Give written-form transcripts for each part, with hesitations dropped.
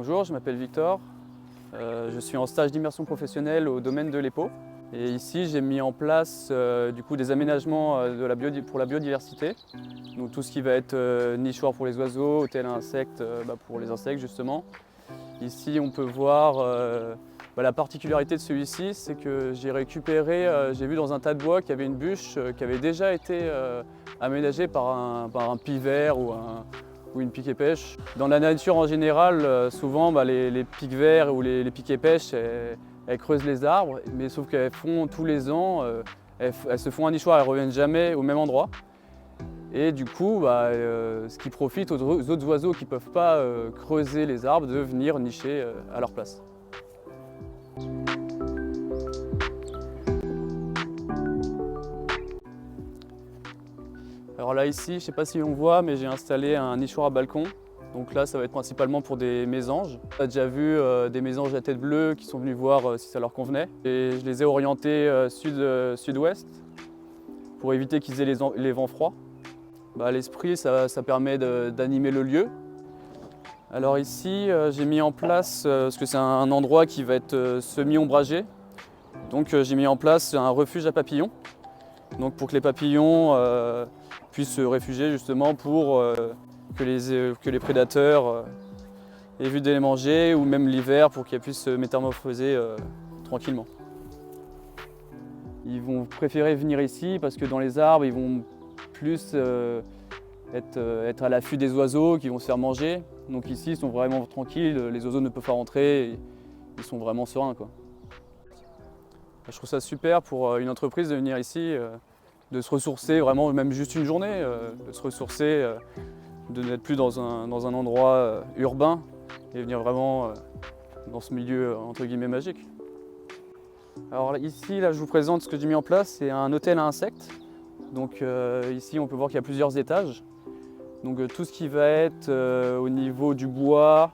Bonjour, je m'appelle Victor. Je suis en stage d'immersion professionnelle au domaine de l'EPO. Et ici, j'ai mis en place des aménagements pour la biodiversité. Donc tout ce qui va être nichoir pour les oiseaux, hôtel à insectes pour les insectes justement. Ici, on peut voir la particularité de celui-ci, c'est que j'ai j'ai vu dans un tas de bois qu'il y avait une bûche qui avait déjà été aménagée par un pivert ou une pique et pêche. Dans la nature en général, souvent les piques verts ou les piques et pêches, elles creusent les arbres, mais sauf qu'elles font tous les ans, elles se font un nichoir, elles ne reviennent jamais au même endroit. Et du coup, ce qui profite aux autres oiseaux qui ne peuvent pas creuser les arbres de venir nicher à leur place. Alors là ici, je ne sais pas si on voit, mais j'ai installé un nichoir à balcon. Donc là, ça va être principalement pour des mésanges. On a déjà vu des mésanges à tête bleue qui sont venus voir si ça leur convenait. Et je les ai orientés sud-ouest pour éviter qu'ils aient les vents froids. À l'esprit, ça permet d'animer le lieu. Alors ici, j'ai mis en place, parce que c'est un endroit qui va être semi-ombragé, donc j'ai mis en place un refuge à papillons. Donc pour que les papillons puissent se réfugier justement pour que les prédateurs aient vu de les manger, ou même l'hiver pour qu'ils puissent se métamorphoser tranquillement. Ils vont préférer venir ici parce que dans les arbres, ils vont plus être à l'affût des oiseaux qui vont se faire manger. Donc ici, ils sont vraiment tranquilles, les oiseaux ne peuvent pas rentrer, ils sont vraiment sereins, quoi. Je trouve ça super pour une entreprise de venir ici, de se ressourcer vraiment, même juste une journée, de se ressourcer, de n'être plus dans un endroit urbain et venir vraiment dans ce milieu entre guillemets magique. Alors ici, je vous présente ce que j'ai mis en place, c'est un hôtel à insectes. Donc ici, on peut voir qu'il y a plusieurs étages. Donc tout ce qui va être au niveau du bois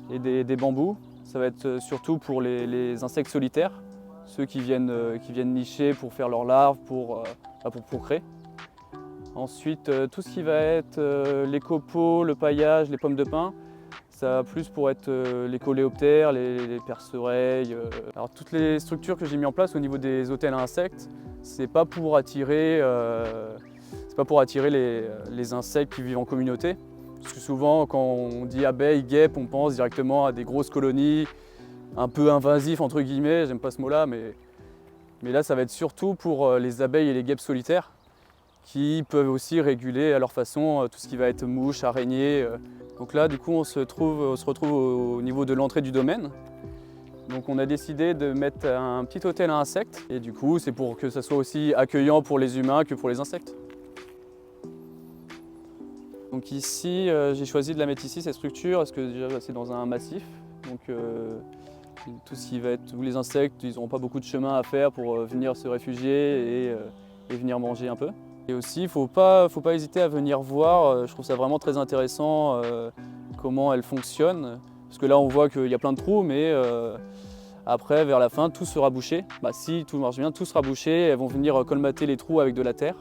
et des bambous, ça va être surtout pour les insectes solitaires, ceux qui viennent nicher pour faire leurs larves, pour procréer. Ensuite, tout ce qui va être les copeaux, le paillage, les pommes de pin, ça va plus pour être les coléoptères, les perce-oreilles. Alors toutes les structures que j'ai mis en place au niveau des hôtels à insectes, c'est pas pour attirer les insectes qui vivent en communauté. Parce que souvent, quand on dit abeilles, guêpes, on pense directement à des grosses colonies, un peu invasifs entre guillemets, j'aime pas ce mot-là, mais là ça va être surtout pour les abeilles et les guêpes solitaires qui peuvent aussi réguler à leur façon tout ce qui va être mouches, araignées. Donc là, du coup, on se retrouve au niveau de l'entrée du domaine. Donc on a décidé de mettre un petit hôtel à insectes et du coup, c'est pour que ça soit aussi accueillant pour les humains que pour les insectes. Donc ici, j'ai choisi de la mettre ici, cette structure, parce que déjà c'est dans un massif. Donc tout ce qui va être, tous les insectes, ils n'auront pas beaucoup de chemin à faire pour venir se réfugier et venir manger un peu. Et aussi, il ne faut pas hésiter à venir voir, je trouve ça vraiment très intéressant comment elle fonctionne. Parce que là on voit qu'il y a plein de trous, mais après vers la fin tout sera bouché. Si tout marche bien, tout sera bouché, elles vont venir colmater les trous avec de la terre.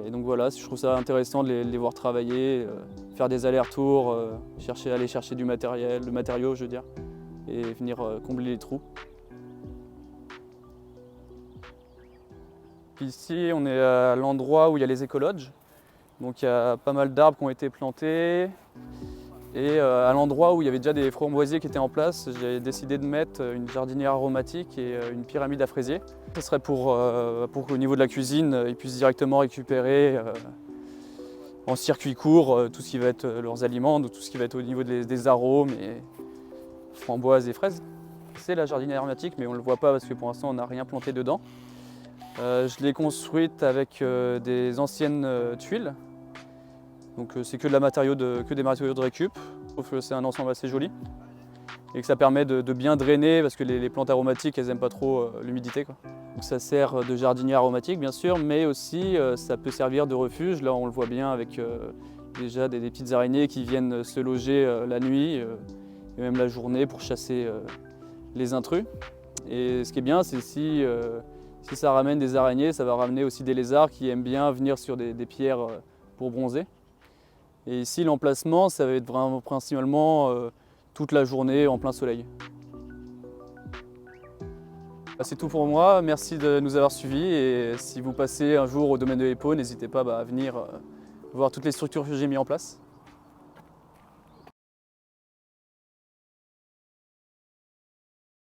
Et donc voilà, je trouve ça intéressant de les voir travailler, faire des allers-retours, aller chercher du matériau je veux dire, et venir combler les trous. Ici on est à l'endroit où il y a les écologes, donc il y a pas mal d'arbres qui ont été plantés. Et à l'endroit où il y avait déjà des framboisiers qui étaient en place, j'ai décidé de mettre une jardinière aromatique et une pyramide à fraisiers. Ce serait pour qu'au niveau de la cuisine, ils puissent directement récupérer en circuit court tout ce qui va être leurs aliments, tout ce qui va être au niveau des arômes et framboises et fraises. C'est la jardinière aromatique, mais on ne le voit pas parce que pour l'instant on n'a rien planté dedans. Je l'ai construite avec des anciennes tuiles. Donc c'est que des matériaux de récup. Je trouve que c'est un ensemble assez joli et que ça permet de bien drainer parce que les plantes aromatiques elles n'aiment pas trop l'humidité. Donc ça sert de jardinière aromatique bien sûr, mais aussi ça peut servir de refuge. Là on le voit bien avec déjà des petites araignées qui viennent se loger la nuit et même la journée pour chasser les intrus. Et ce qui est bien, c'est si ça ramène des araignées, ça va ramener aussi des lézards qui aiment bien venir sur des pierres pour bronzer. Et ici, l'emplacement, ça va être vraiment principalement toute la journée en plein soleil. C'est tout pour moi, merci de nous avoir suivis et si vous passez un jour au domaine de l'Epau, n'hésitez pas à venir voir toutes les structures que j'ai mises en place.